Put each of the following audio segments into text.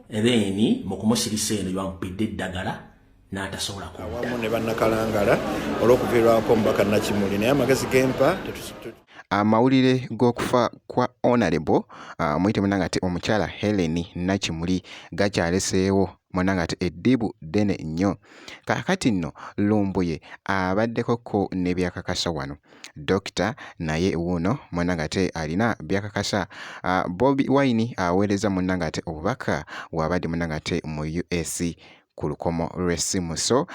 then mu kumusirisa eno bamuppidde eddagala n'atasobola kudda. Awamu ne bannakalangala olw'okuviirwako omubaka Nakimuli naye amagezi gempa amawulire g'okufa kwa Honorable muyite munangati omukyala Helen Nakimuli gakyaleseewo munangati eddibu ddene nnyo. Kaakati nno Lumbuye abaddeko ko ne byakakasa wano. Dokita naye wuuno munangate alina byakakasa. Bobi Wine aweereza munangate obubaka wabadde munangate mu US ku lukomo lw'essimu. So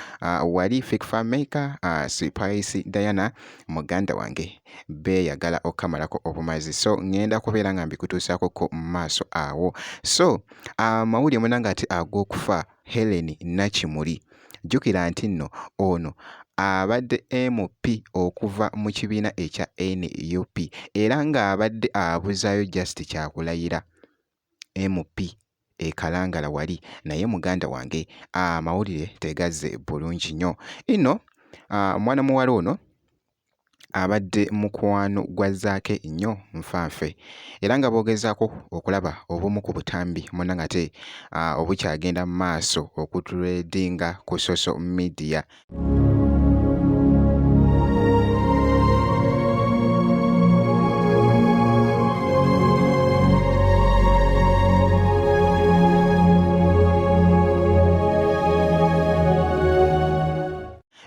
wali fake farm maker Spice Diana muganda wange beeyagala okamalako obumazi, so ngenda kubeera nga mbikutuusaako ko mu maaso awo. So amawulire munangate ag'okufa Helen Nakimuli, jjukira nti nno ono abadde MP okuva mu kibiina ekya NUP era ng'abadde abuzaayo just kyakulayira MP ekalangala wali, naye muganda wange amawulire tegazze bulungi nnyo. Ino mwana muwala ono abadde mukwano gwa Zaake nnyo nfanfe era nga boogezaako okulaba obumu ku butambi munangate obukyagenda mu maaso okutredinga ku social media.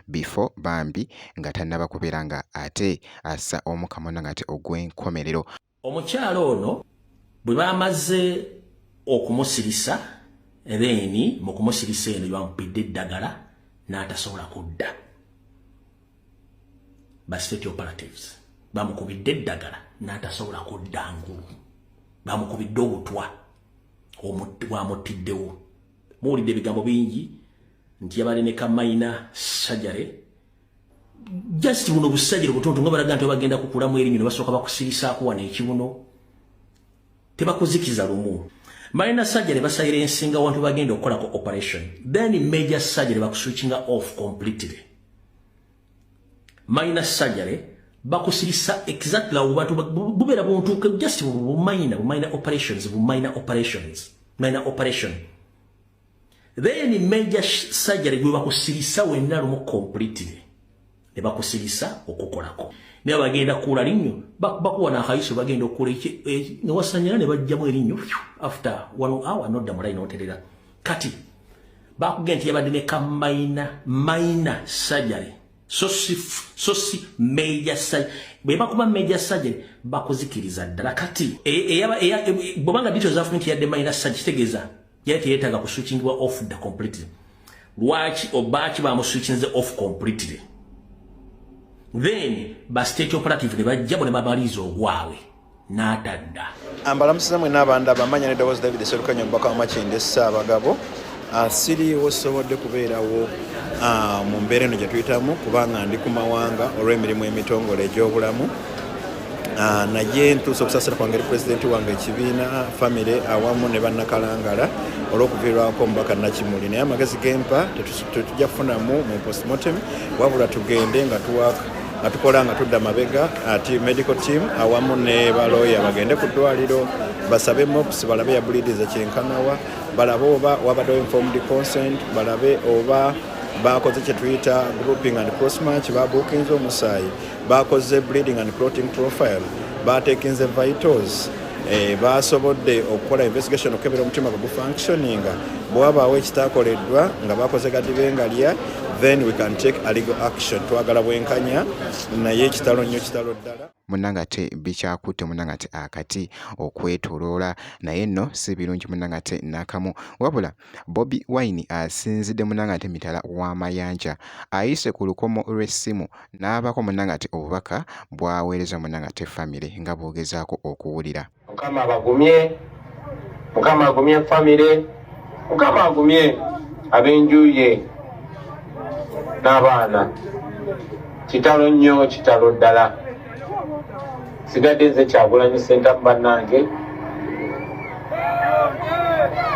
Before bambi nga tannaba kubeera nga ate assa omukka munangate ogw'enkomerero. Omukyala ono bwe bamaze okumusirisa then mu kumusirisa eno bamuppidde eddagala n'atasobola kudda. Ba state operatives bamukubidde eddagala n'atasobola kudda ngulu, bamukubidde obutwa bwamuttiddewo. Muwulidde ebigambo bingi nti yabale ne Kamayina Sajjare just buno busajjire butonto nga balaga nti bagenda kukulamu erinnya ne basooka bakusirisaako wano ekibuno, tebakuzikiza lumu. Mayina Sajjare basayirensinga wantu bagenda okukolako operation, then Major Sajjare bakuswitchinga off completely. Mayina Sajjare bakusirisa exactly awo bantu bubeera buntuuka just bumayina operations minor operation. Then Major Sajjare gwe bakusirisa wenna lumu completely ne bakusirisa okukolako. Naye bagenda kuula linnyo bakuwa n'akayiso bagenda okukola ne wasanyala ne bajjamu erinnyo after 1 hour nodda mulayi n'oterera. Kati bakugenda nti yabadde ne Kamayina Sajjare so si Major Sajjare. Bwe bakuba Major Sajjare bakuzikiriza ddala. Kati bw'obanga details zafunye nti yadde Mayina Sajjare kitegeeza yali teyeetaaga kuswitchingibwa off the completely. Lwaki obaaki bamuswitchinze off completely? Then ba state operative ne bajjabo ne babaliza ogwawe n'atadda. Ambalamusiza mwe n'abanda bamanya ne Dawes David Serukanya omubaka wa Makindye Ssaabagabo siriiwo sobodde kubeerawo mu mbeera eno gye tuyitamu kubanga ndi ku mawanga olw'emirimu emitongole egy'obulamu. Naye ntuuse okusasira kwange eri pulezidenti wange ekibiina famire awamu ne bannakalangala olw'okuviirwako omubaka Nakimuli, naye amagezi gempa tetujja kufunamu mu postmortem wabula tugende nga tukola nga tudda mabega ati medical team awamu ne balooya bagende ku ddwaliro basabe mops balabe ya bleeds kyenkanawa, balabe oba wabaddewo informed consent, balabe oba bakoze kye tuyita grouping and cross match, babuukinze omusaayi, bakoze bleeding and clotting profile, batekinze vitals, basobodde okukola investigation okukebera omutima gwe gufunctioninga. Bw'wabaawo ekitaakoleddwa nga bakoze gadibengalya, then we can take a legal action. Twagala bwenkanya naye ekitalo nnyo kitalo ddala. Munangate bikyakutte munangate akati okwetoloola naye nno si birungi munangate nakamu. Wabula Bobi Wine asinzidde munangate mitala w'amayanja ayise ku lukomo lw'essimu n'abako munangate obubaka bw'aweereza munangate famire nga bw'ogezaako okuwulira. Mukama agumye famire, Mukama agumye ab'enjuye n'abaana. Kitalo nnyo, kitalo ddala. Sigadde nze Kyagulanyi Ssentamu bannange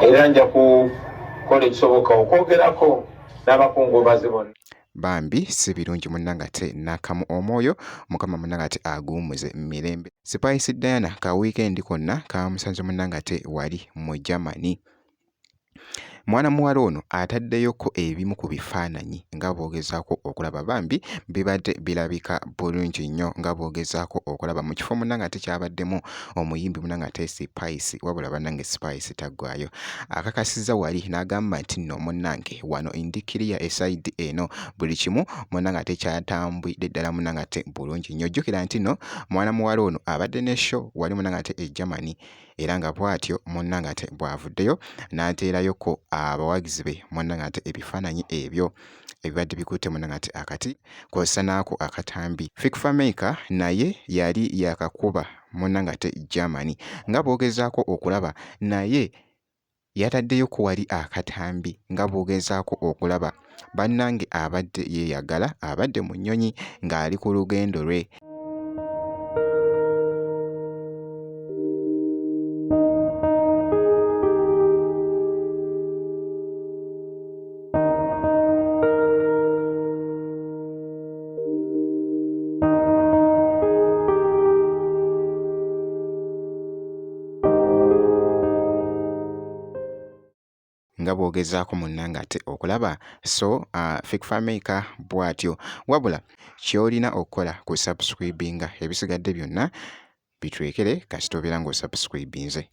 era nja kukola ekisoboka okwogerako n'abakungubazi bonna. Bambi si birungi munangate nakamu omwoyo, Mukama munangate aguumuze mirembe. Spice Diana ka weekend konna kamusanze munangate wali mu Germany. mwana muwala ono ataddeyoko ebimu ku bifaananyi nga bw'ogezaako okulaba bambi bibadde birabika bulungi nnyo nga bw'ogezaako okulaba mu kifo munnanga ate kyabaddemu omuyimbi munnanga ate Spice wabula bannange Spice taggwayo akakasizza wali n'agamba nti nno munnange wano indikiriya esayidi eno buli kimu munnanga ate kyatambwidde ddala munnanga ate bulungi nnyo jjukira nti nno mwana muwala ono abadde ne show wali munnanga ate e Germany era nga bw'atyo munnanga ate bw'avuddeyo n'ateerayoko abawagizi be munnanga ate ebifaananyi ebyo ebibadde bikutte munnanga ate akati kw'ossa n'ako akatambi. Fikfa Maker naye yali yakakuba munnanga ate Germany nga bw'ogezaako okulaba naye yataddeyo ku wali akatambi nga bw'ogezaako okulaba bannange abadde yeeyagala abadde mu nnyonyi ng'ali ku lugendo lwe. nga bw'ogezaako munnanga ate okulaba so Fikfa Maker bw'atyo wabula ky'olina okukola ku subscribinga ebisigadde byonna bitwekere kasita obeera ng'osubscribinze.